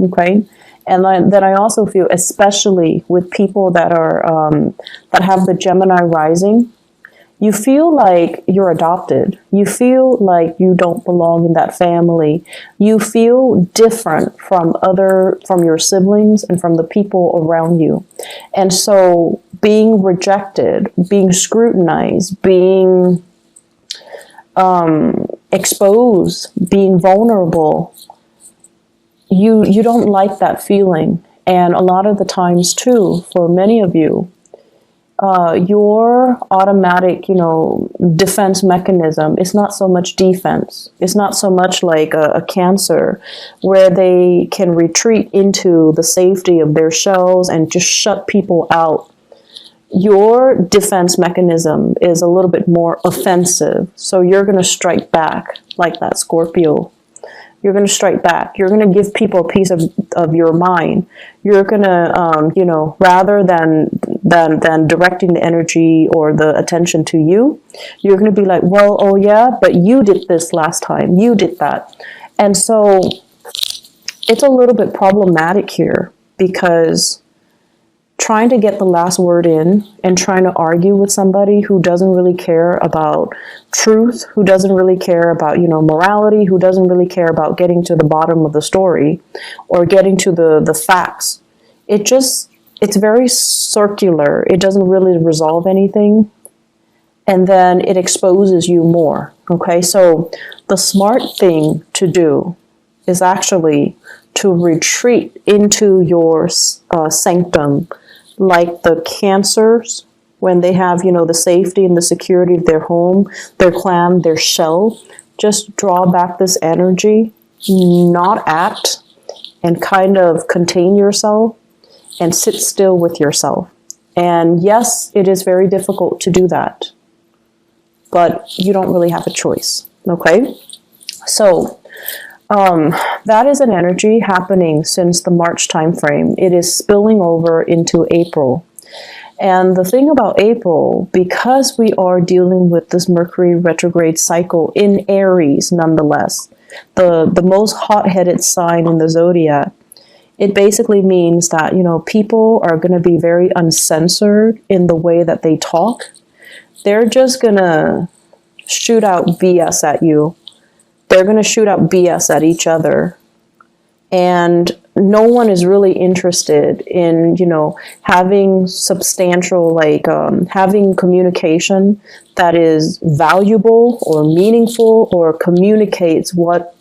Okay. And then I also feel, especially with people that are that have the Gemini rising, you feel like you're adopted. You feel like you don't belong in that family. You feel different from your siblings and from the people around you. And so being rejected, being scrutinized, being exposed, being vulnerable, you don't like that feeling. And a lot of the times too, for many of you, your automatic, defense mechanism is not so much defense. It's not so much like a Cancer where they can retreat into the safety of their shells and just shut people out. Your defense mechanism is a little bit more offensive. So you're going to strike back like that Scorpio. You're going to strike back. You're going to give people a piece of your mind. You're going to, rather than directing the energy or the attention to you, you're going to be like, well, oh yeah, but you did this last time. You did that. And so it's a little bit problematic here because trying to get the last word in and trying to argue with somebody who doesn't really care about truth, who doesn't really care about, morality, who doesn't really care about getting to the bottom of the story or getting to the facts. It's very circular. It doesn't really resolve anything. And then it exposes you more. Okay. So the smart thing to do is actually to retreat into your sanctum, like the Cancers, when they have, the safety and the security of their home, their clan, their shell. Just draw back this energy, not act, and kind of contain yourself and sit still with yourself. And yes, it is very difficult to do that, but you don't really have a choice. Okay? So, that is an energy happening since the March timeframe. It is spilling over into April. And the thing about April, because we are dealing with this Mercury retrograde cycle in Aries nonetheless, the most hot-headed sign in the zodiac, it basically means that, people are going to be very uncensored in the way that they talk. They're just going to shoot out BS at you. They're going to shoot out BS at each other. And no one is really interested in, having substantial, having communication that is valuable or meaningful or communicates what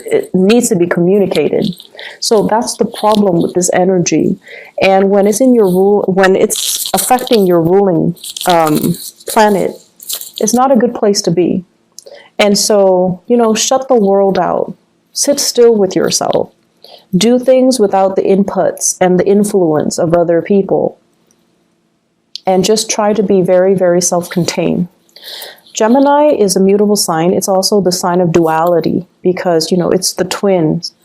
it needs to be communicated. So that's the problem with this energy. And when it's in when it's affecting your ruling planet, it's not a good place to be. And so, shut the world out. Sit still with yourself. Do things without the inputs and the influence of other people. And just try to be very, very self-contained. Gemini is a mutable sign. It's also the sign of duality because, it's the twins.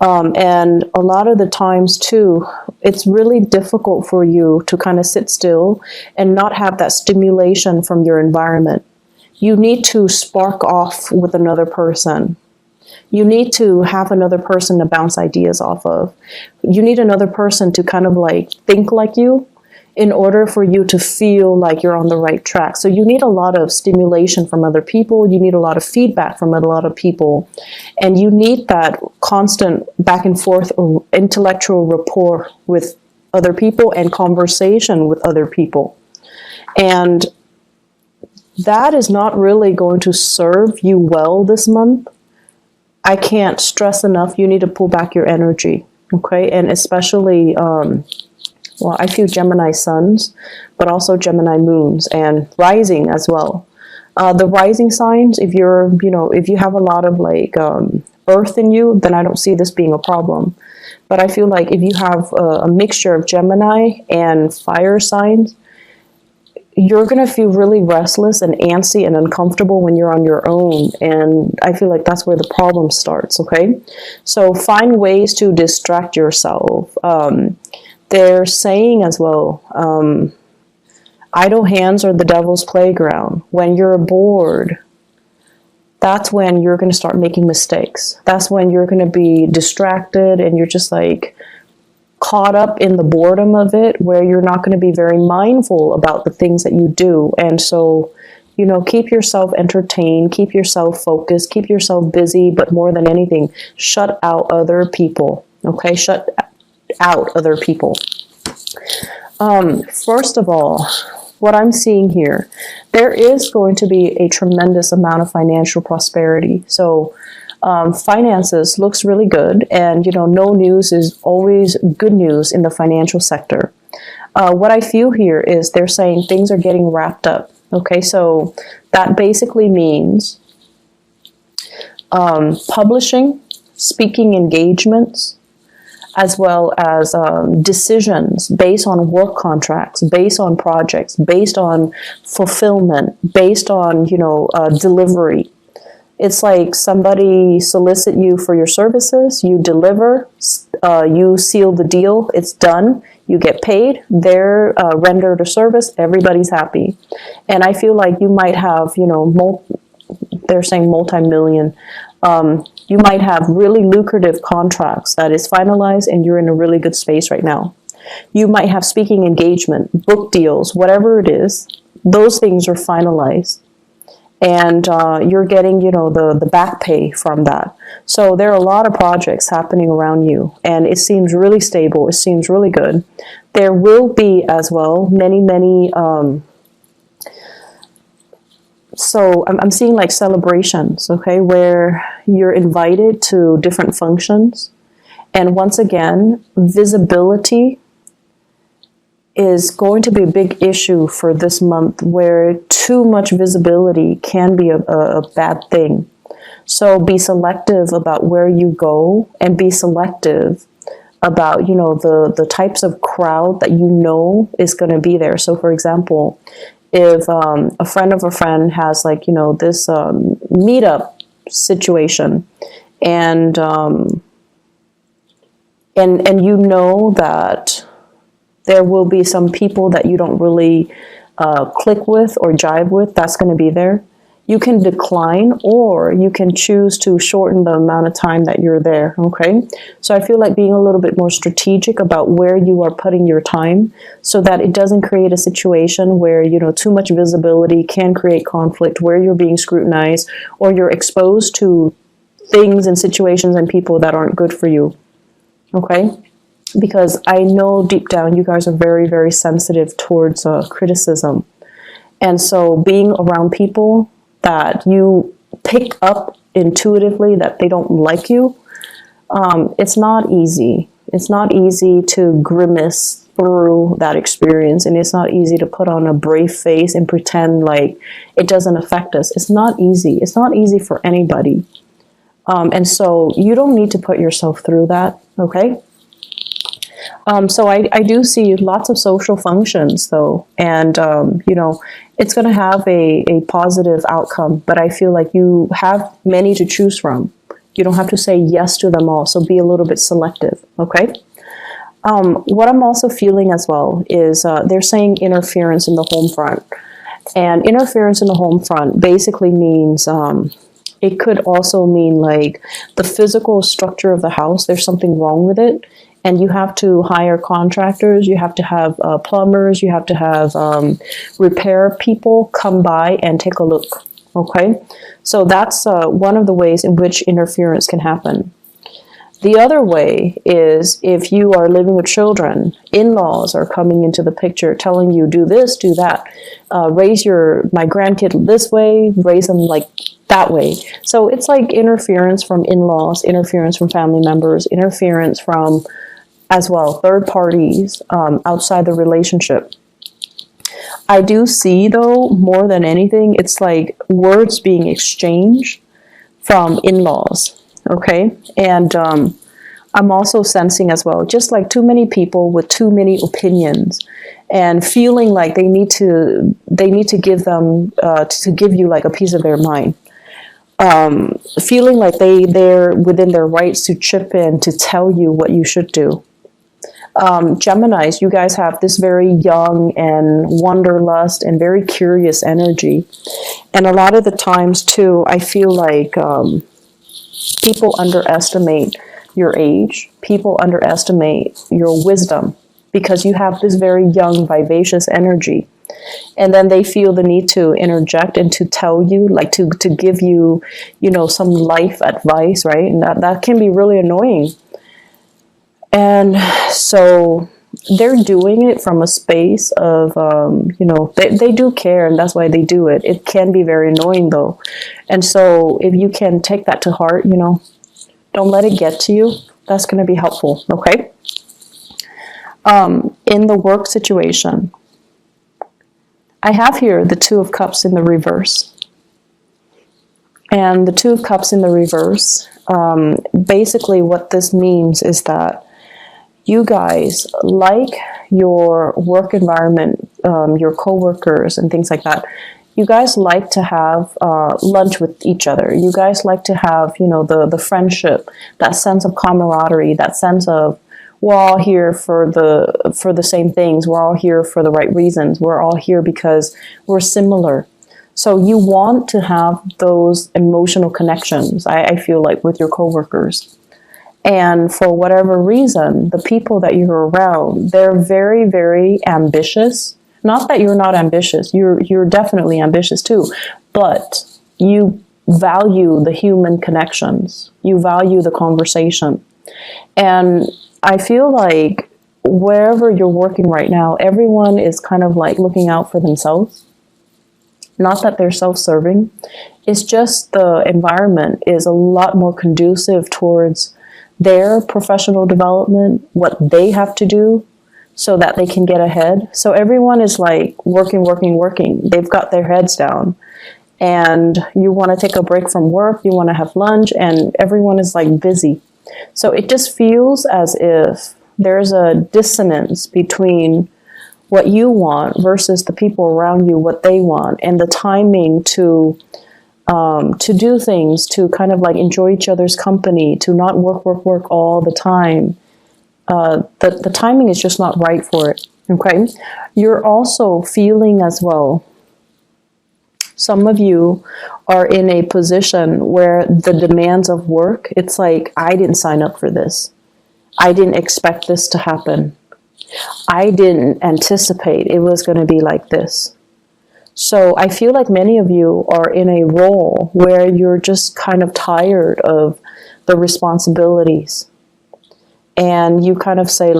And a lot of the times, too, it's really difficult for you to kind of sit still and not have that stimulation from your environment. You need to spark off with another person. You need to have another person to bounce ideas off of. You need another person to kind of think like you in order for you to feel like you're on the right track. So you need a lot of stimulation from other people. You need a lot of feedback from a lot of people. And you need that constant back and forth intellectual rapport with other people and conversation with other people. And that is not really going to serve you well this month. I can't stress enough, you need to pull back your energy, okay? And especially, I feel Gemini suns, but also Gemini moons and rising as well. The rising signs, if you have a lot of earth in you, then I don't see this being a problem. But I feel like if you have a mixture of Gemini and fire signs, you're going to feel really restless and antsy and uncomfortable when you're on your own. And I feel like that's where the problem starts, okay? So find ways to distract yourself. They're saying as well, idle hands are the devil's playground. When you're bored, that's when you're going to start making mistakes. That's when you're going to be distracted and you're just like caught up in the boredom of it, where you're not going to be very mindful about the things that you do. And so, you know, keep yourself entertained, keep yourself focused, keep yourself busy, but more than anything, shut out other people. Okay, shut out other people. First of all, what I'm seeing here, there is going to be a tremendous amount of financial prosperity. So finances looks really good, and you know, no news is always good news in the financial sector. What I feel here is they're saying things are getting wrapped up. Okay, so that basically means publishing, speaking engagements, as well as decisions based on work contracts, based on projects, based on fulfillment, based on, you know, delivery. It's like somebody solicit you for your services, you deliver, you seal the deal, it's done, you get paid, they're rendered a service, everybody's happy. And I feel like you might have, you know, they're saying multi-million, you might have really lucrative contracts that is finalized and you're in a really good space right now. You might have speaking engagement, book deals, whatever it is, those things are finalized. And you're getting, you know, the back pay from that. So there are a lot of projects happening around you, and it seems really stable. It seems really good. There will be as well many, so I'm seeing like celebrations, okay, where you're invited to different functions. And once again, visibility is going to be a big issue for this month, where too much visibility can be a bad thing. So be selective about where you go, and be selective about, you know, the types of crowd that you know is going to be there. So for example, if a friend of a friend has like, you know, this meetup situation, and you know that there will be some people that you don't really click with or jive with, that's going to be there. You can decline, or you can choose to shorten the amount of time that you're there, okay? So I feel like being a little bit more strategic about where you are putting your time, so that it doesn't create a situation where, you know, too much visibility can create conflict, where you're being scrutinized, or you're exposed to things and situations and people that aren't good for you, okay? Because I know deep down you guys are very, very sensitive towards criticism. And so being around people that you pick up intuitively that they don't like you, it's not easy. It's not easy to grimace through that experience, and it's not easy to put on a brave face and pretend like it doesn't affect us. It's not easy. It's not easy for anybody. And so you don't need to put yourself through that, okay? So I do see lots of social functions though, and you know, it's going to have a positive outcome, but I feel like you have many to choose from. You don't have to say yes to them all, so be a little bit selective, okay? What I'm also feeling as well is they're saying interference in the home front, and interference in the home front basically means it could also mean like the physical structure of the house, there's something wrong with it. And you have to hire contractors, you have to have plumbers, you have to have repair people come by and take a look, okay? So that's one of the ways in which interference can happen. The other way is if you are living with children, in-laws are coming into the picture telling you, do this, do that, raise my grandkid this way, raise them like that way. So it's like interference from in-laws, interference from family members, interference from as well third parties outside the relationship. I do see though, more than anything, it's like words being exchanged from in-laws, okay? And I'm also sensing as well, just like too many people with too many opinions, and feeling like they need to give them to give you like a piece of their mind. Feeling like they're within their rights to chip in to tell you what you should do. Geminis, you guys have this very young and wanderlust and very curious energy. And a lot of the times, too, I feel like people underestimate your age. People underestimate your wisdom because you have this very young, vivacious energy. And then they feel the need to interject and to tell you, like to give you, some life advice, right? And that can be really annoying. And so they're doing it from a space of, they do care, and that's why they do it. It can be very annoying, though. And so if you can take that to heart, don't let it get to you. That's going to be helpful, okay? In the work situation, I have here the Two of Cups in the reverse. And the Two of Cups in the reverse, basically what this means is that you guys like your work environment, your coworkers and things like that. You guys like to have lunch with each other. You guys like to have, the friendship, that sense of camaraderie, that sense of we're all here for the same things. We're all here for the right reasons. We're all here because we're similar. So you want to have those emotional connections, I feel like, with your coworkers. And for whatever reason, the people that you're around, they're very, very ambitious. Not that you're not ambitious. You're definitely ambitious too. But you value the human connections. You value the conversation. And I feel like wherever you're working right now, everyone is kind of like looking out for themselves. Not that they're self-serving. It's just the environment is a lot more conducive towards their professional development, what they have to do so that they can get ahead. So everyone is like working. They've got their heads down. And you want to take a break from work, you want to have lunch, and everyone is like busy. So it just feels as if there's a dissonance between what you want versus the people around you, what they want, and the timing to do things, to kind of like enjoy each other's company, to not work all the time. The timing is just not right for it, okay? You're also feeling as well, some of you are in a position where the demands of work, it's like, I didn't sign up for this. I didn't expect this to happen. I didn't anticipate it was going to be like this. So I feel like many of you are in a role where you're just kind of tired of the responsibilities. And you kind of say,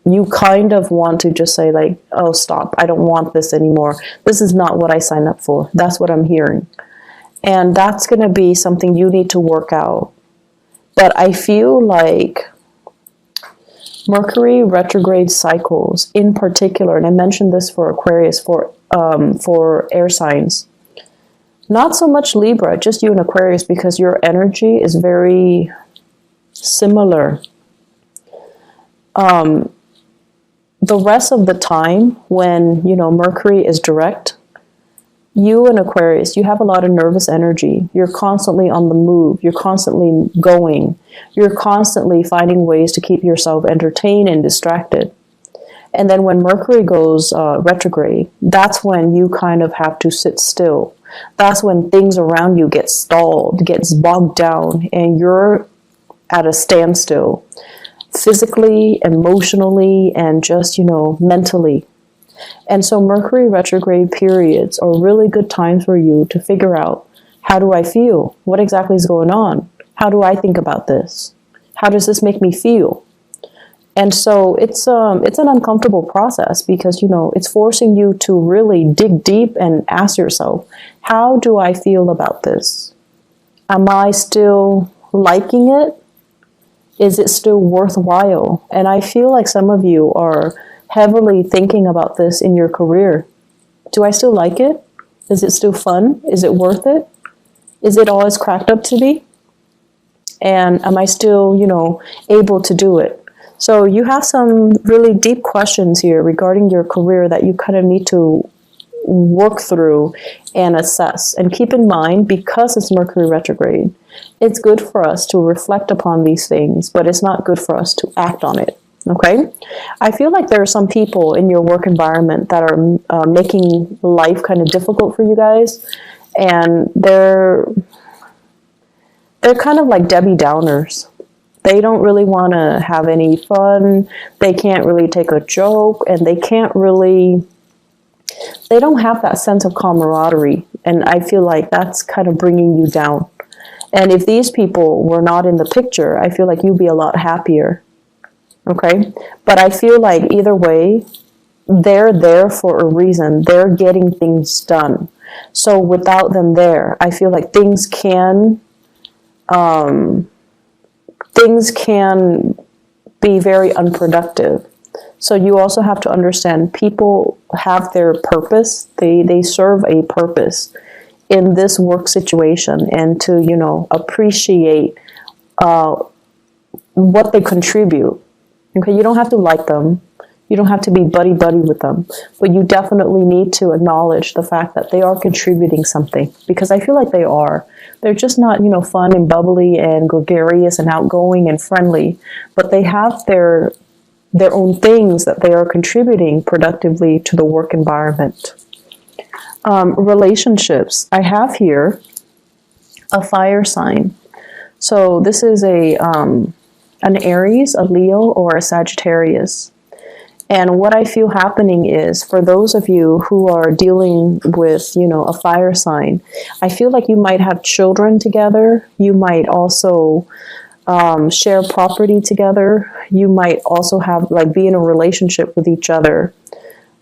you kind of want to just say like, oh, stop, I don't want this anymore. This is not what I signed up for. That's what I'm hearing. And that's going to be something you need to work out. But I feel like Mercury retrograde cycles in particular, and I mentioned this for Aquarius, for air signs. Not so much Libra, just you and Aquarius, because your energy is very similar. The rest of the time when, Mercury is direct, you and Aquarius, you have a lot of nervous energy. You're constantly on the move. You're constantly going. You're constantly finding ways to keep yourself entertained and distracted. And then when Mercury goes retrograde, that's when you kind of have to sit still. That's when things around you get stalled, gets bogged down, and you're at a standstill. Physically, emotionally, and just, mentally. And so Mercury retrograde periods are really good times for you to figure out, how do I feel? What exactly is going on? How do I think about this? How does this make me feel? And so it's an uncomfortable process because, it's forcing you to really dig deep and ask yourself, how do I feel about this? Am I still liking it? Is it still worthwhile? And I feel like some of you are heavily thinking about this in your career. Do I still like it? Is it still fun? Is it worth it? Is it all it's cracked up to be? And am I still, able to do it? So you have some really deep questions here regarding your career that you kind of need to work through and assess. And keep in mind, because it's Mercury retrograde, it's good for us to reflect upon these things, but it's not good for us to act on it. Okay? I feel like there are some people in your work environment that are making life kind of difficult for you guys, and they're kind of like Debbie Downers. They don't really want to have any fun. They can't really take a joke, and they don't have that sense of camaraderie. And I feel like that's kind of bringing you down. And if these people were not in the picture, I feel like you'd be a lot happier. Okay? But I feel like either way, they're there for a reason. They're getting things done. So without them there, I feel like things can be very unproductive. So you also have to understand people have their purpose. They serve a purpose in this work situation, and to, you know, appreciate what they contribute. Okay, you don't have to like them. You don't have to be buddy-buddy with them, but you definitely need to acknowledge the fact that they are contributing something, because I feel like they are. They're just not, you know, fun and bubbly and gregarious and outgoing and friendly, but they have their own things that they are contributing productively to the work environment. Relationships. I have here a fire sign. So this is an Aries, a Leo, or a Sagittarius. And what I feel happening is, for those of you who are dealing with, you know, a fire sign, I feel like you might have children together. You might also share property together. You might also have, like, be in a relationship with each other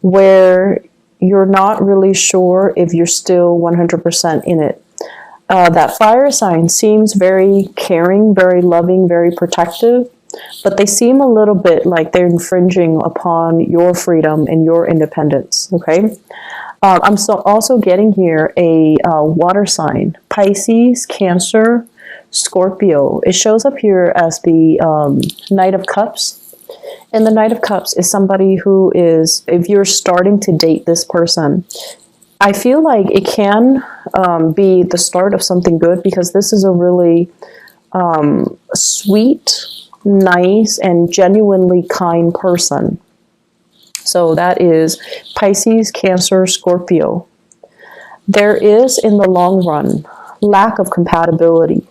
where you're not really sure if you're still 100% in it. That fire sign seems very caring, very loving, very protective, but they seem a little bit like they're infringing upon your freedom and your independence, okay? I'm also getting here a water sign, Pisces, Cancer, Scorpio. It shows up here as the Knight of Cups. And the Knight of Cups is somebody who is, if you're starting to date this person, I feel like it can be the start of something good, because this is a really sweet, nice, and genuinely kind person. So that is Pisces, Cancer, Scorpio. There is, in the long run, lack of compatibility.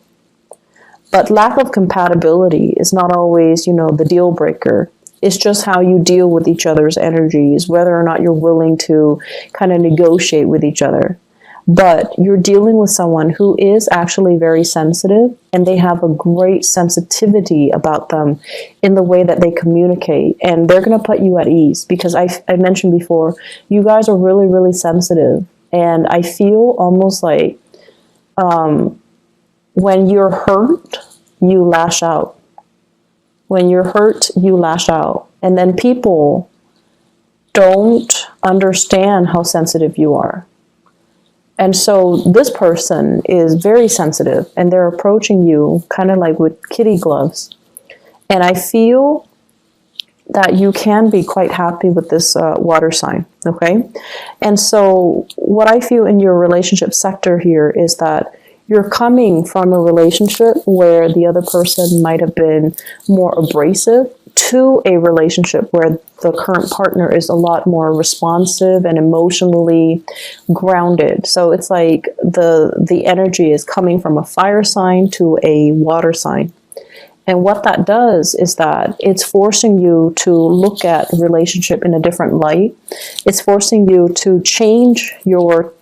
But lack of compatibility is not always, you know, the deal breaker. It's just how you deal with each other's energies, whether or not you're willing to kind of negotiate with each other. But you're dealing with someone who is actually very sensitive, and they have a great sensitivity about them in the way that they communicate. And they're going to put you at ease, because I mentioned before, you guys are really, really sensitive. And I feel almost like when you're hurt, you lash out. When you're hurt, you lash out. And then people don't understand how sensitive you are. And so this person is very sensitive, and they're approaching you kind of like with kitty gloves. And I feel that you can be quite happy with this water sign, okay? And so what I feel in your relationship sector here is that you're coming from a relationship where the other person might have been more abrasive, to a relationship where the current partner is a lot more responsive and emotionally grounded. So it's like the energy is coming from a fire sign to a water sign. And what that does is that it's forcing you to look at the relationship in a different light. It's forcing you to change your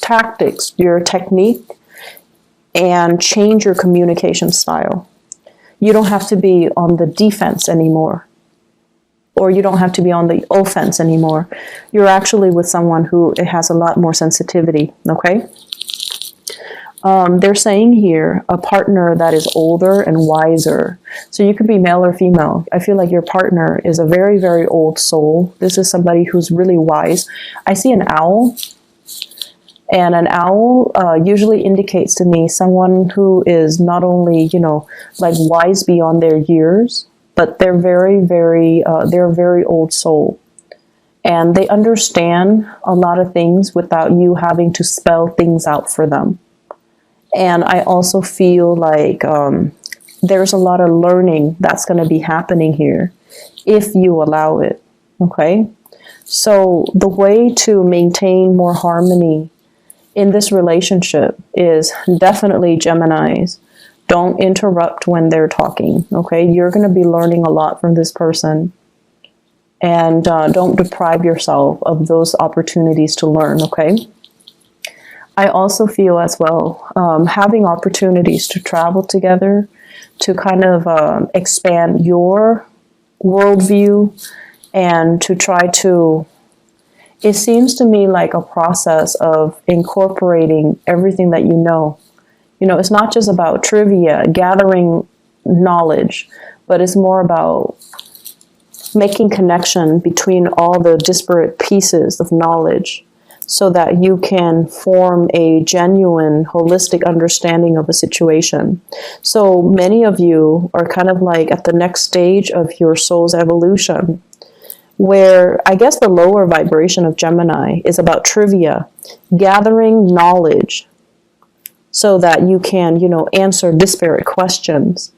tactics, your technique, and change your communication style. You don't have to be on the defense anymore, or you don't have to be on the offense anymore. You're actually with someone who has a lot more sensitivity, okay? They're saying here a partner that is older and wiser. So you could be male or female. I feel like your partner is a very, very old soul. This is somebody who's really wise. I see an owl. And an owl usually indicates to me someone who is not only, you know, like wise beyond their years, but they're very, very, they're a very old soul. and they understand a lot of things without you having to spell things out for them. And I also feel like there's a lot of learning that's going to be happening here if you allow it. Okay? So the way to maintain more harmony in this relationship is definitely, Geminis, don't interrupt when they're talking. Okay? You're going to be learning a lot from this person. And don't deprive yourself of those opportunities to learn. Okay? I also feel as well, having opportunities to travel together, to kind of expand your worldview, and to try to, it seems to me like a process of incorporating everything that you know. You know, it's not just about trivia, gathering knowledge, but it's more about making connection between all the disparate pieces of knowledge, so that you can form a genuine, holistic understanding of a situation. So many of you are kind of like at the next stage of your soul's evolution, where I guess the lower vibration of Gemini is about trivia, gathering knowledge, so that you can, you know, answer disparate questions,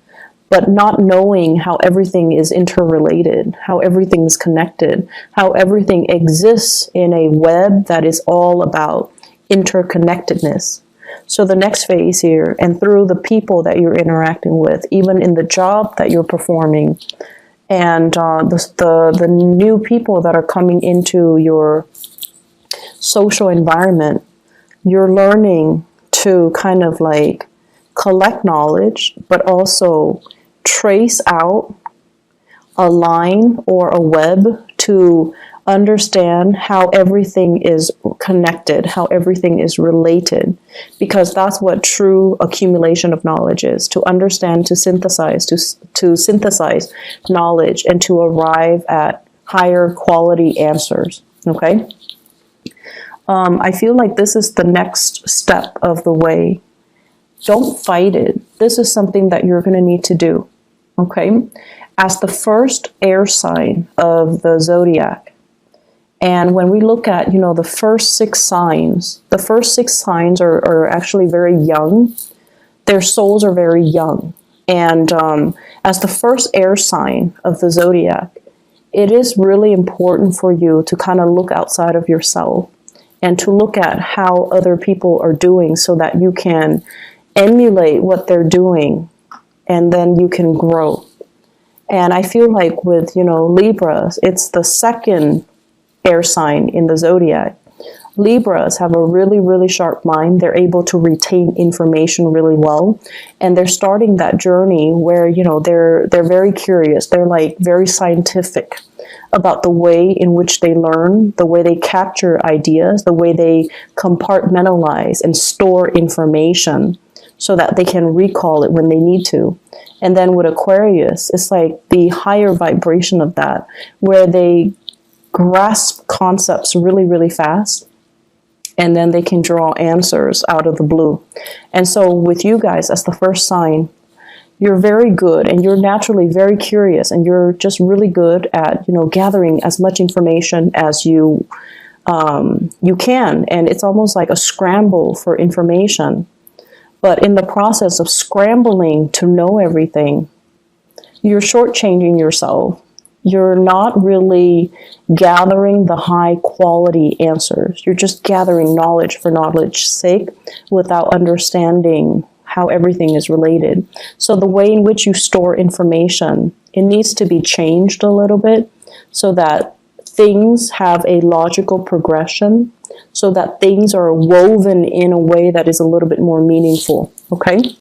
but not knowing how everything is interrelated, how everything is connected, how everything exists in a web that is all about interconnectedness. So the next phase here, and through the people that you're interacting with, even in the job that you're performing, and the new people that are coming into your social environment, you're learning to kind of like collect knowledge, but also trace out a line or a web to understand how everything is connected, how everything is related, because that's what true accumulation of knowledge is: to understand, to synthesize, to synthesize knowledge, and to arrive at higher quality answers. Okay? I feel like this is the next step of the way. Don't fight it. This is something that you're going to need to do. Okay? As the first air sign of the zodiac, and when we look at, you know, the first six signs are actually very young. Their souls are very young. And as the first air sign of the zodiac, it is really important for you to kind of look outside of yourself and to look at how other people are doing, so that you can emulate what they're doing, and then you can grow. And I feel like with, you know, Libras, it's the second air sign in the zodiac. Libras have a really, really sharp mind. They're able to retain information really well. And they're starting that journey where, you know, they're very curious. They're like very scientific about the way in which they learn, the way they capture ideas, the way they compartmentalize and store information, so that they can recall it when they need to. And then with Aquarius, it's like the higher vibration of that, where they grasp concepts really, really fast, and then they can draw answers out of the blue. And so with you guys, as the first sign, you're very good, and you're naturally very curious, and you're just really good at, you know, gathering as much information as you can. And it's almost like a scramble for information. But in the process of scrambling to know everything, you're shortchanging yourself. You're not really gathering the high quality answers. You're just gathering knowledge for knowledge's sake without understanding how everything is related. So the way in which you store information, it needs to be changed a little bit, so that things have a logical progression, so that things are woven in a way that is a little bit more meaningful. Okay?